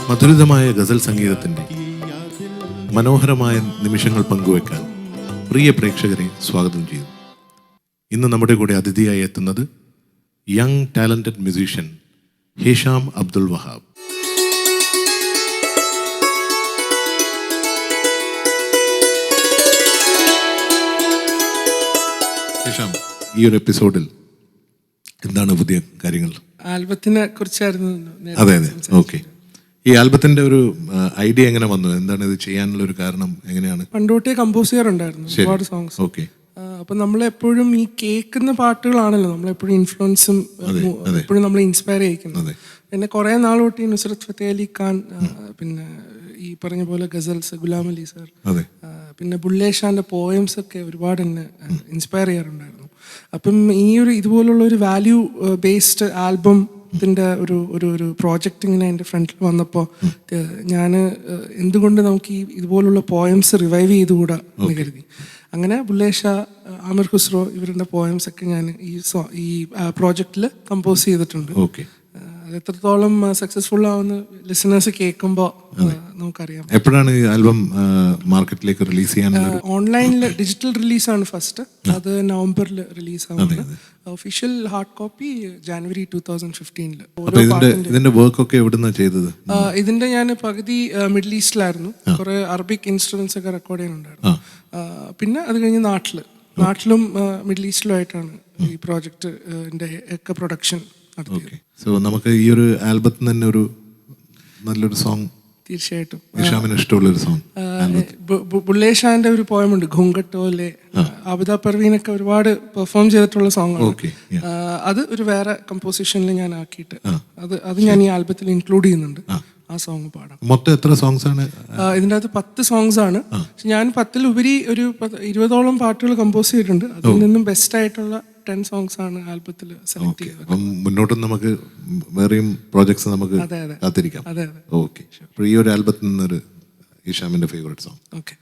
മധുരിതമായ ഗസൽ സംഗീതത്തിൻ്റെ മനോഹരമായ നിമിഷങ്ങൾ പങ്കുവെക്കാൻ പ്രിയ പ്രേക്ഷകരെ സ്വാഗതം ചെയ്യുന്നു. ഇന്ന് നമ്മുടെ കൂടെ അതിഥിയായി എത്തുന്നത് young talented musician Hisham Abdul Wahab. Hisham, ഈ ഒരു എപ്പിസോഡിൽ എന്താണ് പുതിയ കാര്യങ്ങൾ? ആൽബത്തിനെ കുറിച്ചായിരുന്നു. അതെ അതെ, ഓക്കെ. ഈ ആൽബത്തിന്റെ ഒരു ഐഡിയ എങ്ങനെ വന്നു? എന്താണ് ഇത് ചെയ്യാനുള്ള ഒരു കാരണം? എങ്ങനെയാണ്? പണ്ടോട്ടേ കമ്പോസ് ചെയ്യാറുണ്ടായിരുന്നു ഒരുപാട് സോങ്സ്. ഓക്കെ. അപ്പൊ നമ്മളെപ്പോഴും ഈ കേൾക്കുന്ന പാട്ടുകളാണല്ലോ നമ്മളെപ്പോഴും ഇൻഫ്ലുവൻസും എപ്പോഴും നമ്മളെ ഇൻസ്പയർ ചെയ്യിക്കുന്നത്. പിന്നെ കുറെ നാൾ തൊട്ട് ഈ നുസ്രത് ഫത്തേ അലി ഖാൻ, പിന്നെ ഈ പറഞ്ഞ പോലെ ഗസൽസ്, ഗുലാം അലി സാർ, പിന്നെ ബുള്ളേ ഷാന്റെ പോയംസ് ഒക്കെ ഒരുപാട് എന്നെ ഇൻസ്പയർ ചെയ്യാറുണ്ടായിരുന്നു. അപ്പം ഈ ഒരു ഇതുപോലുള്ള ഒരു വാല്യൂ ബേസ്ഡ് ആൽബത്തിൻ്റെ ഒരു പ്രോജക്റ്റ് ഇങ്ങനെ എൻ്റെ ഫ്രണ്ടിൽ വന്നപ്പോൾ ഞാൻ എന്തുകൊണ്ട് നമുക്ക് ഈ ഇതുപോലുള്ള പോയംസ് റിവൈവ് ചെയ്തുകൂടാ എന്ന് കരുതി. അങ്ങനെ ബുള്ളേ ഷാ, ആമിർ ഖുസ്രോ ഇവരുടെ പോയംസ് ഒക്കെ ഞാൻ ഈ പ്രോജക്റ്റിൽ കമ്പോസ് ചെയ്തിട്ടുണ്ട്. അത് എത്രത്തോളം സക്സസ്ഫുൾ ആവുന്ന ലിസണേഴ്സ് കേൾക്കുമ്പോൾ നമുക്കറിയാം. എപ്പോഴാണ് ഈ ആൽബം മാർക്കറ്റിലേക്ക് റിലീസ് ചെയ്യാൻ? ഓൺലൈനിൽ ഡിജിറ്റൽ റിലീസാണ് ഫസ്റ്റ്. അത് നവംബറിൽ റിലീസ് ആവുന്നത്. Official hard copy January 2015. ഇതിന്റെ വർക്ക് ഒക്കെ എവിടുന്നാ ചെയ്തത്? ഇതിന്റെ ഞാൻ പകുതി മിഡിൽ ഈസ്റ്റിലായിരുന്നു. കുറെ അറബിക് ഇൻസ്ട്രുമെന്റ്സ് ഒക്കെ റെക്കോർഡ് ചെയ്യാനുണ്ടായിരുന്നു. പിന്നെ അത് കഴിഞ്ഞ് നാട്ടിലും മിഡിൽ ഈസ്റ്റിലുമായിട്ടാണ് ഈ പ്രോജക്റ്റിന്റെ ഒക്കെ പ്രൊഡക്ഷൻ നടത്തിയത്. സോ നമുക്ക് ഈ ഒരു ആൽബത്തിൽ തന്നെ ഒരു നല്ലൊരു സോങ്, തീർച്ചയായിട്ടും ഹിഷാമിന് ഇഷ്ടമുള്ളൊരു സോങ്. ബുള്ളേ ഷാന്റെ ഒരു പോയമുണ്ട്, ഘുങ്കട്ടോലെ. ആബിദ പർവീനൊക്കെ ഒരുപാട് പെർഫോം ചെയ്തിട്ടുള്ള സോങ് ആണ്. അത് ഒരു വേറെ കമ്പോസിഷനിൽ ഞാൻ ആക്കിയിട്ട് അത് ഞാൻ ഈ ആൽബത്തിൽ ഇൻക്ലൂഡ് ചെയ്യുന്നുണ്ട്. ആ സോങ് പാടാം. മൊത്തം എത്ര സോങ്സ് ആണ് ഇതിൻ്റെ അകത്ത്? 10 സോങ്സ് ആണ്. ഞാൻ 10-ഉപരി ഒരു 20ഓളം പാട്ടുകൾ കമ്പോസ് ചെയ്തിട്ടുണ്ട്. അതിൽ നിന്നും ബെസ്റ്റ് ആയിട്ടുള്ള 10 സോങ്സ് ആണ് ആൽബത്തിൽ സെലക്ട് ചെയ്തത്. അപ്പം മുന്നോട്ട് നമുക്ക് വേറെയും പ്രോജക്ട്സ് നമുക്ക് കാത്തിരിക്കാം. ഓക്കെ. അപ്പോൾ ഈ ഒരു ആൽബത്തിൽ നിന്നൊരു ഹിഷാമിന്റെ ഫേവറേറ്റ് സോങ്. ഓക്കെ.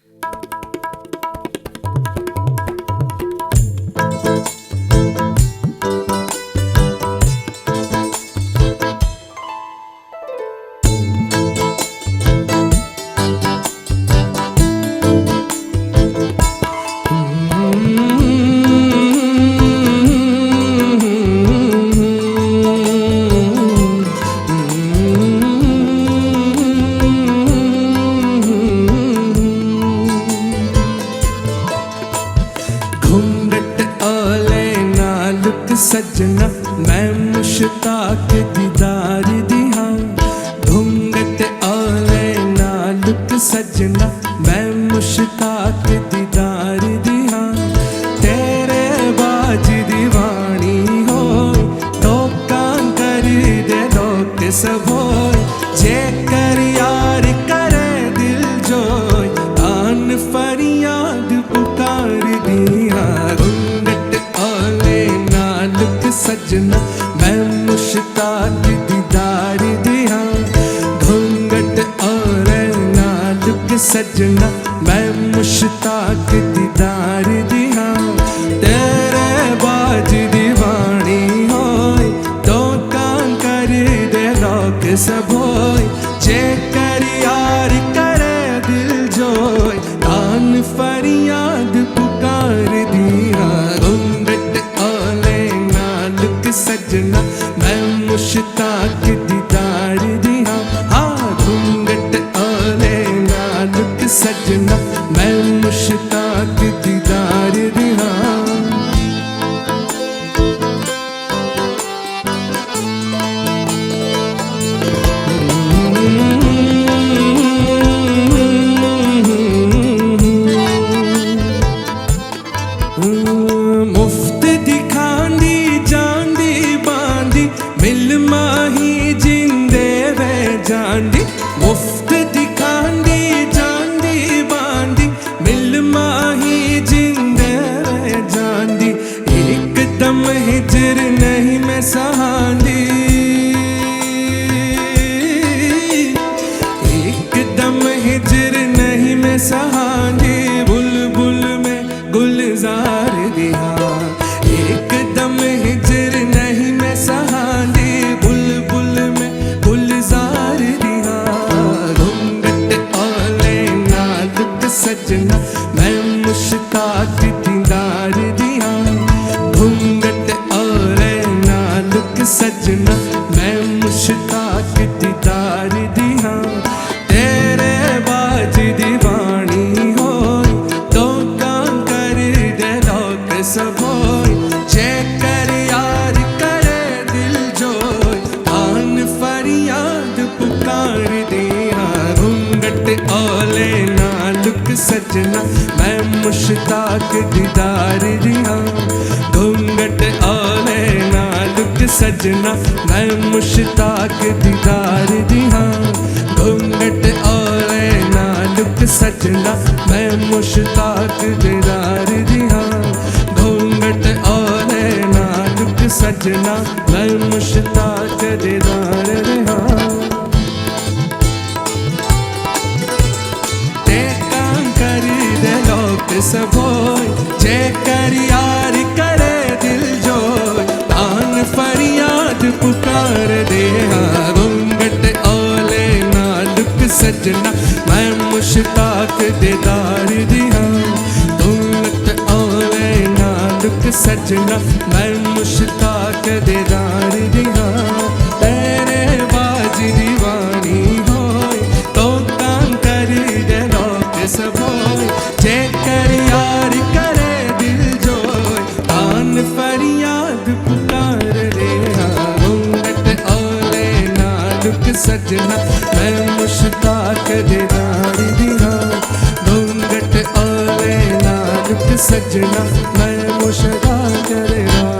सजना मैं मुश्ताक दीदार दिया, घूंघट ओले नालुक सजना मैं मुश्ताक दीदार दिया, तेरे बाज दीवानी हो तो काम कर दे लोग सब हो, जे कर यार करे दिल जो आन फरियाद पुकार दिया, सजना मैं मुश्ताक दीदार दिया, घूंघट और नाजुक सजना मैं मुश्ताक दीदार दिया, तेरे बाज दीवानी हो तो काम कर दे लोग सब हो, जे कर यार करे दिल जो आन फरियाद पुकार दिया, सजना मैं मुश्ताक दीदार दिया, हाँ घूंघट ओले नाजुक सजना मैं मुश्ताक दीदार सजना मैं मुश्ताक दीदार दी हाँ तेरे बाज दीवानी होई तो काम कर दे लोक सब होई चेक कर यार करे दिल जोई आन फरियाद पुकार दी हाँ घूंघट ओले नालुक सजना मैं मुश्ताक दीदार दी हाँ घूंघट ओले नालुक सजना मैं मुश्ताक दीदार दी हाँ घूंघट ओले नालुक सजना मैं मुश्ताक दीदार दी हाँ घूंघट ओले नालुक सजना मैं मुश्ताक दीदार दी हाँ सब होय जे कर यार करे दिल जोय आन फरियाद पुकार दे हाँ घूंघट ओले नालुक सजना मैं मुश्ताक दीदार दी हाँ घूंघट ओले नालुक सजना मैं मुश्ताक दीदार दी हाँ तेरे बाज दीवानी होय तो काम कर दे लोक सब होय जे कर यार करे दिल जोय आन फरियाद पुकार रे हाँ घूंघट ओले नालुक सजना मैं मुश्ताक दीदार दी हाँ घूंघट ओले नालुक सजना मैं मुश्ताक दीदार